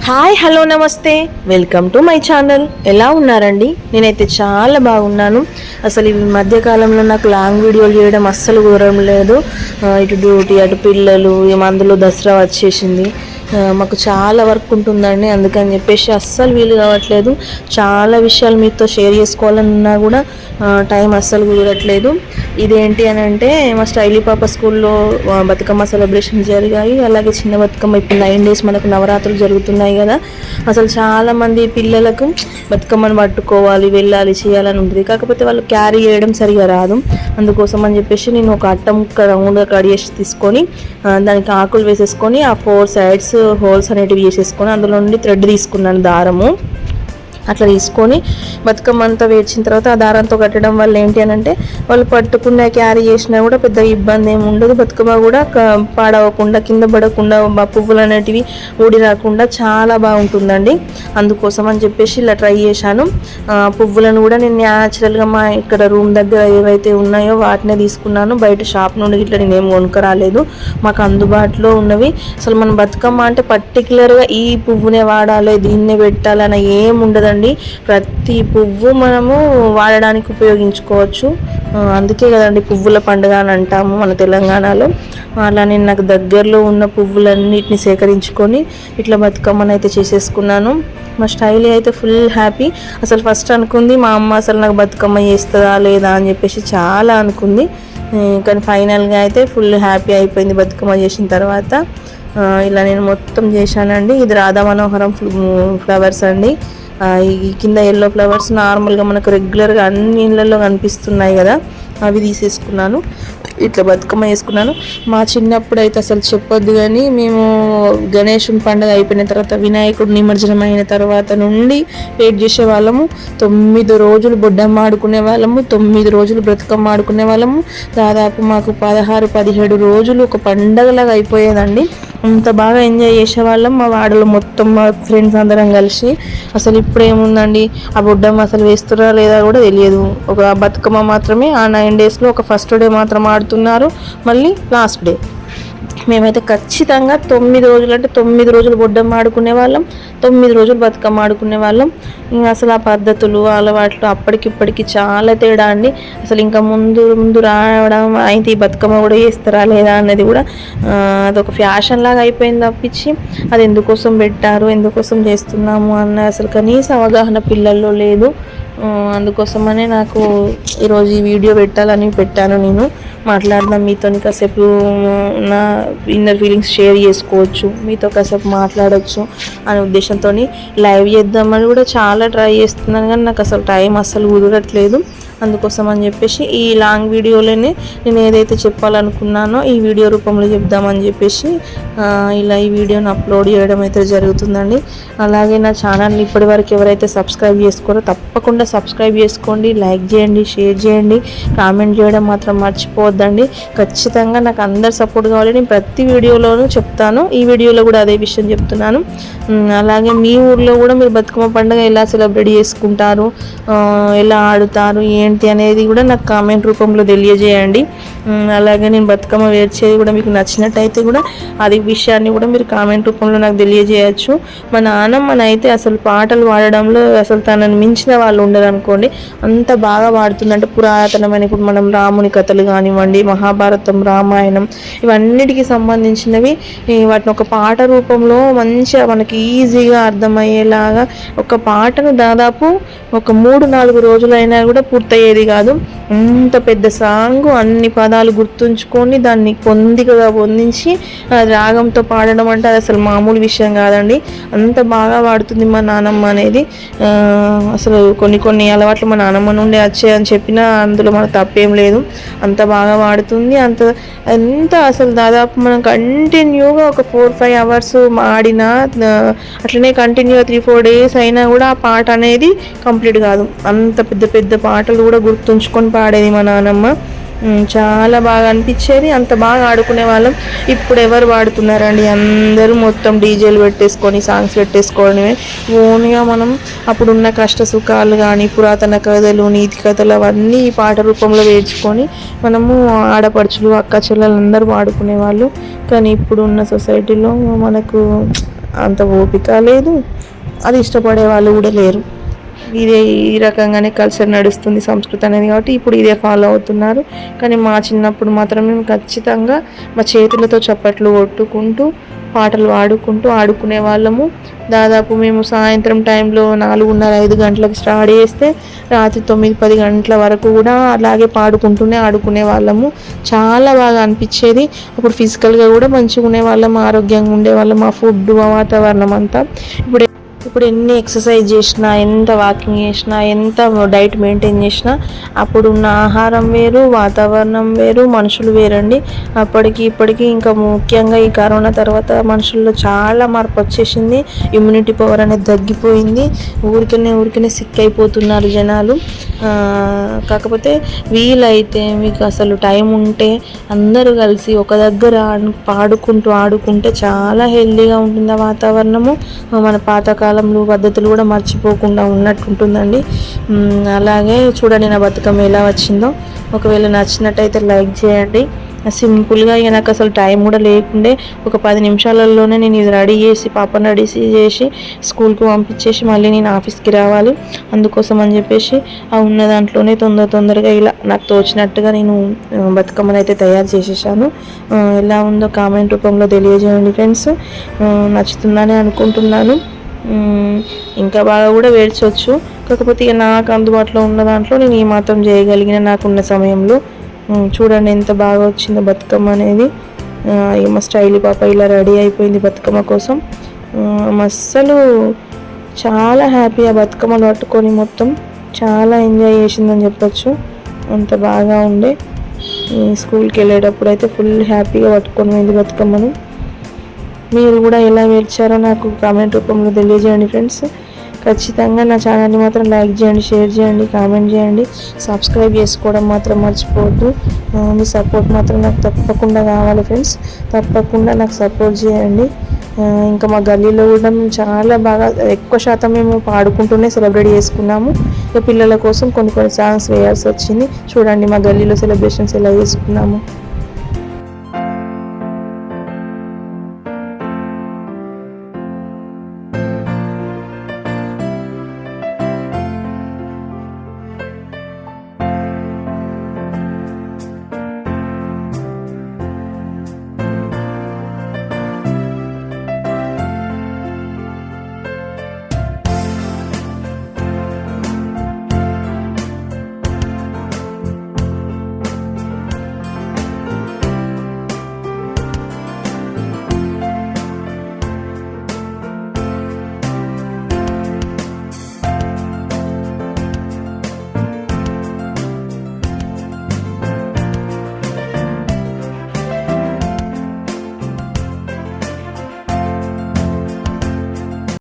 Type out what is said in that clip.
Hi hello నమస్తే, welcome to my channel. ఎలా ఉన్నారండి? నేనైతే చాలా బాగున్నాను. అసలు ఈ మధ్యకాలంలో నాకు లాంగ్ వీడియోలు చేయడం అస్సలు కుదరడం లేదు. ఇటు డ్యూటీ, అటు పిల్లలు, ఈ మందులో దసరా వచ్చేసింది. మాకు చాలా వర్క్ ఉంటుందండి, అందుకని చెప్పేసి అస్సలు వీలు కావట్లేదు. చాలా విషయాలు మీతో షేర్ చేసుకోవాలన్నా కూడా టైం అస్సలు కుదరట్లేదు. ఇదేంటి అని అంటే, మా స్టైలీ పాప స్కూల్లో బతుకమ్మ సెలబ్రేషన్ జరిగాయి. అలాగే చిన్న బతుకమ్మ ఇప్పుడు 9 days మనకు నవరాత్రులు జరుగుతున్నాయి కదా. అసలు చాలామంది పిల్లలకు బతుకమ్మను పట్టుకోవాలి, వెళ్ళాలి, చేయాలని ఉంటుంది. కాకపోతే వాళ్ళు క్యారీ చేయడం సరిగా రాదు. అందుకోసం అని చెప్పేసి నేను ఒక అట్ట ముక్క రౌండ్గా కట్ చేసి తీసుకొని దానికి ఆకులు వేసేసుకొని ఆ 4 sides హోల్స్ అనేటివి చేసేసుకొని అందులో నుండి థ్రెడ్ తీసుకున్నాను, దారము. అట్లా తీసుకొని బతుకమ్మ అంతా వేర్చిన తర్వాత ఆ దారంతో కట్టడం వల్ల ఏంటి అని అంటే, వాళ్ళు పట్టుకున్న క్యారీ చేసినా కూడా పెద్ద ఇబ్బంది ఏమి ఉండదు. బతుకమ్మ కూడా పాడవకుండా, కింద పడకుండా, పువ్వులు అనేటివి ఊడి రాకుండా చాలా బాగుంటుందండి. అందుకోసం అని చెప్పేసి ఇలా ట్రై చేశాను. పువ్వులను కూడా నేను న్యాచురల్గా మా ఇక్కడ రూమ్ దగ్గర ఏవైతే ఉన్నాయో వాటినే తీసుకున్నాను. బయట షాప్ నుండి ఇట్లా నేనేం కొనుక్కరాలేదు, మాకు అందుబాటులో ఉన్నవి. అసలు మన బతుకమ్మ అంటే పర్టికులర్గా ఈ పువ్వునే వాడాలి, దీన్నే పెట్టాలి అని ఏం ఉండదండి. ప్రతి పువ్వు మనము వాడడానికి ఉపయోగించుకోవచ్చు. అందుకే కదండి పువ్వుల పండుగ అని అంటాము మన తెలంగాణలో. అలా నేను నాకు దగ్గరలో ఉన్న పువ్వులన్నిటిని సేకరించుకొని ఇట్లా బతుకమ్మను అయితే చేసేసుకున్నాను. మా స్టైల్ అయితే ఫుల్ హ్యాపీ. అసలు ఫస్ట్ అనుకుంది మా అమ్మ అసలు నాకు బతుకమ్మ చేస్తుందా లేదా అని చెప్పేసి చాలా అనుకుంది. కానీ ఫైనల్గా అయితే ఫుల్ హ్యాపీ అయిపోయింది బతుకమ్మ చేసిన తర్వాత. ఇలా నేను మొత్తం చేశానండి. ఇది రాధా మనోహరం ఫ్లవర్స్ అండి. ఈ కింద ఎల్లో ఫ్లవర్స్ నార్మల్గా మనకు రెగ్యులర్గా అన్ని ఇళ్ళల్లో కనిపిస్తున్నాయి కదా, అవి తీసేసుకున్నాను. ఇట్లా బతుకమ్మ వేసుకున్నాను. మా చిన్నప్పుడు అయితే అసలు చెప్పొద్దు, కానీ మేము గణేశుని పండుగ అయిపోయిన తర్వాత, వినాయకుడు నిమజ్జనం అయిన తర్వాత నుండి వెయిట్ చేసే వాళ్ళము. 9 రోజులు బొడ్డమ్మ ఆడుకునే వాళ్ళము, 9 రోజులు బ్రతుకమ్మ ఆడుకునే వాళ్ళము. దాదాపు మాకు 16-17 రోజులు ఒక పండగలాగా అయిపోయేదండి. అంత బాగా ఎంజాయ్ చేసేవాళ్ళం మా వాడలో మొత్తం, మా ఫ్రెండ్స్ అందరం కలిసి. అసలు ఇప్పుడు ఏముందండి, ఆ బొడ్డమ్మ అసలు వేస్తురా లేదా కూడా తెలియదు. ఒక బతుకమ్మ మాత్రమే ఆ 9 daysలో ఒక ఫస్ట్ డే మాత్రం ఆడుతున్నారు, మళ్ళీ లాస్ట్ డే. మేమైతే ఖచ్చితంగా 9 రోజులు అంటే 9 రోజులు బొడ్డమ్మ ఆడుకునే వాళ్ళం, 9 రోజులు బతుకమ్మ ఆడుకునే వాళ్ళం. ఇంకా అసలు ఆ పద్ధతులు, అలవాట్లు అప్పటికిప్పటికి చాలా తేడా అండి. అసలు ఇంకా ముందు రావడం అయితే ఈ బతుకమ్మ కూడా చేస్తారా లేదా అన్నది కూడా అదొక ఫ్యాషన్ లాగా అయిపోయింది తప్పించి, అది ఎందుకోసం పెట్టారు, ఎందుకోసం చేస్తున్నాము అన్న అసలు కనీస అవగాహన పిల్లల్లో లేదు. అందుకోసమనే నాకు ఈరోజు ఈ వీడియో పెట్టాలని పెట్టాను. నేను మాట్లాడదాం మీతో, కాసేపు నా ఇన్నర్ ఫీలింగ్స్ షేర్ చేసుకోవచ్చు, మీతో కాసేపు మాట్లాడవచ్చు అనే ఉద్దేశంతో లైవ్ చేద్దామని కూడా చాలా ట్రై చేస్తున్నాను, కానీ నాకు అసలు టైం అస్సలు కుదరట్లేదు. అందుకోసం అని చెప్పేసి ఈ లాంగ్ వీడియోలోనే నేను ఏదైతే చెప్పాలనుకున్నానో ఈ వీడియో రూపంలో చెప్దామని చెప్పేసి ఇలా ఈ వీడియోని అప్లోడ్ చేయడం అయితే జరుగుతుందండి. అలాగే నా ఛానల్ని ఇప్పటి వరకు ఎవరైతే సబ్స్క్రైబ్ చేసుకోరో తప్పకుండా సబ్స్క్రైబ్ చేసుకోండి, లైక్ చేయండి, షేర్ చేయండి, కామెంట్ చేయడం మాత్రం మర్చిపోవద్దండి. ఖచ్చితంగా నాకు అందరు సపోర్ట్ కావాలి. నేను ప్రతి వీడియోలోనూ చెప్తాను, ఈ వీడియోలో కూడా అదే విషయం చెప్తున్నాను. అలాగే మీ ఊర్లో కూడా మీరు బతుకమ్మ పండుగ ఎలా సెలబ్రేట్ చేసుకుంటారు, ఎలా ఆడుతారు, ఏంటి అనేది కూడా నాకు కామెంట్ రూపంలో తెలియజేయండి. అలాగే నేను బతుకమ్మ వేర్చేది కూడా మీకు నచ్చినట్టయితే కూడా అది విషయాన్ని కూడా మీరు కామెంట్ రూపంలో నాకు తెలియజేయచ్చు. మా నాన్నమ్మనైతే అసలు పాటలు పాడడంలో అసలు తనని మించిన వాళ్ళు ఉండరు అనుకోండి, అంత బాగా పాడుతుందంటే. పురాతనమైన ఇప్పుడు మనం రాముని కథలు కానివ్వండి, మహాభారతం, రామాయణం, ఇవన్నిటికి సంబంధించినవి వాటిని ఒక పాట రూపంలో మంచిగా మనకి ఈజీగా అర్థమయ్యేలాగా ఒక పాటను దాదాపు ఒక 3-4 రోజులైనా కూడా పూర్తయ్యేది కాదు. అంత పెద్ద సాంగ్, అన్ని పదాలు గుర్తుంచుకొని దాన్ని పొందికగా పొందించి రాగంతో పాడడం అంటే అది అసలు మామూలు విషయం కాదండి. అంత బాగా పాడుతుంది మా నానమ్మ అనేది. అసలు కొన్ని అలవాట్లు మా నానమ్మ నుండి వచ్చాయని చెప్పినా అందులో మనకు తప్పేం లేదు. అంత బాగా పాడుతుంది. అంత అసలు దాదాపు మనం కంటిన్యూగా ఒక 4-5 hours ఆడినా, అట్లనే కంటిన్యూగా 3-4 days అయినా కూడా ఆ పాట అనేది కంప్లీట్ కాదు. అంత పెద్ద పెద్ద పాటలు కూడా గుర్తుంచుకొని పాడేది మా నానమ్మ. చాలా బాగా అనిపించేది. అంత బాగా ఆడుకునే వాళ్ళం. ఇప్పుడు ఎవరు పాడుతున్నారండి, అందరూ మొత్తం డీజేలు పెట్టేసుకొని సాంగ్స్ పెట్టేసుకోవడమే. ఓన్గా మనం అప్పుడున్న కష్ట సుఖాలు కానీ, పురాతన కథలు, నీతి కథలు అవన్నీ ఈ పాట రూపంలో వేర్చుకొని మనము ఆడపడుచులు, అక్క చెల్లెలు అందరూ పాడుకునే వాళ్ళు. కానీ ఇప్పుడున్న సొసైటీలో మనకు అంత ఓపిక లేదు, అది ఇష్టపడే వాళ్ళు కూడా లేరు. ఇదే ఈ రకంగానే కల్చర్ నడుస్తుంది, సంస్కృతి అనేది, కాబట్టి ఇప్పుడు ఇదే ఫాలో అవుతున్నారు. కానీ మా చిన్నప్పుడు మాత్రం మేము ఖచ్చితంగా మా చేతులతో చప్పట్లు కొట్టుకుంటూ పాటలు పాడుకుంటూ ఆడుకునే వాళ్ళము. దాదాపు మేము సాయంత్రం టైంలో 4:30-5 గంటలకు స్టార్ట్ చేస్తే రాత్రి 9-10 గంటల వరకు కూడా అలాగే పాడుకుంటూనే ఆడుకునే వాళ్ళము. చాలా బాగా అనిపించేది. అప్పుడు ఫిజికల్గా కూడా మంచిగా ఉండేవాళ్ళం, ఆరోగ్యంగా ఉండేవాళ్ళం. ఆ ఫుడ్, ఆ వాతావరణం అంతా. ఇప్పుడు ఎన్ని ఎక్సర్సైజ్ చేసినా, ఎంత వాకింగ్ చేసినా, ఎంత డైట్ మెయింటైన్ చేసినా అప్పుడున్న ఆహారం వేరు, వాతావరణం వేరు, మనుషులు వేరండి. అప్పటికి ఇప్పటికీ ఇంకా ముఖ్యంగా ఈ కరోనా తర్వాత మనుషుల్లో చాలా మార్పు వచ్చేసింది. ఇమ్యూనిటీ పవర్ అనేది తగ్గిపోయింది. ఊరికనే సిక్ అయిపోతున్నారు జనాలు. కాకపోతే వీలైతే మీకు అసలు టైం ఉంటే అందరూ కలిసి ఒక దగ్గర పాడుకుంటూ ఆడుకుంటే చాలా హెల్తీగా ఉంటుంది ఆ వాతావరణము. మన పాతకాలంలో పద్ధతులు కూడా మర్చిపోకుండా ఉన్నట్టుంటుందండి. అలాగే చూడండి నా బతుకమ్మ ఎలా వచ్చిందో. ఒకవేళ నచ్చినట్టయితే లైక్ చేయండి. సింపుల్గా ఇక నాకు అసలు టైం కూడా లేకుండే, ఒక 10 నిమిషాలలోనే నేను ఇది రెడీ చేసి పాపను రెడీ చేసి స్కూల్కి పంపించేసి మళ్ళీ నేను ఆఫీస్కి రావాలి. అందుకోసం అని చెప్పేసి ఆ ఉన్న దాంట్లోనే తొందరగా ఇలా నాకు తోచినట్టుగా నేను బతుకమ్మను అయితే తయారు చేసేసాను. ఎలా ఉందో కామెంట్ రూపంలో తెలియజేయండి ఫ్రెండ్స్. నచ్చుతుందని అనుకుంటున్నాను. ఇంకా బాగా కూడా వేడ్చవచ్చు. కాకపోతే ఇక నాకు అందుబాటులో ఉన్న దాంట్లో నేను ఈ మాత్రం చేయగలిగిన నాకున్న సమయంలో. చూడండి ఎంత బాగా వచ్చిందో బతుకమ్మ అనేది. మా స్టైల్ పాప ఇలా రెడీ అయిపోయింది బతుకమ్మ కోసం. అస్సలు చాలా హ్యాపీ ఆ బతుకమ్మను పట్టుకొని మొత్తం చాలా ఎంజాయ్ చేసిందని చెప్పొచ్చు. అంత బాగా ఉండే. స్కూల్కి వెళ్ళేటప్పుడు అయితే ఫుల్ హ్యాపీగా పట్టుకొని పోయింది బతుకమ్మను. మీరు కూడా ఎలా వేర్చారో నాకు కామెంట్ రూపంలో తెలియజేయండి ఫ్రెండ్స్. ఖచ్చితంగా నా ఛానల్ని మాత్రం లైక్ చేయండి, షేర్ చేయండి, కామెంట్ చేయండి, సబ్స్క్రైబ్ చేసుకోవడం మాత్రం మర్చిపోవద్దు. మీ సపోర్ట్ మాత్రం నాకు తప్పకుండా కావాలి ఫ్రెండ్స్. తప్పకుండా నాకు సపోర్ట్ చేయండి. ఇంకా మా గల్లీలో కూడా మేము చాలా బాగా ఎక్కువ శాతం మేము పాడుకుంటూనే సెలబ్రేట్ చేసుకున్నాము. ఇక పిల్లల కోసం కొన్ని సాంగ్స్ వేయాల్సి వచ్చింది. చూడండి మా గల్లీలో సెలబ్రేషన్స్ ఎలా చేసుకున్నాము.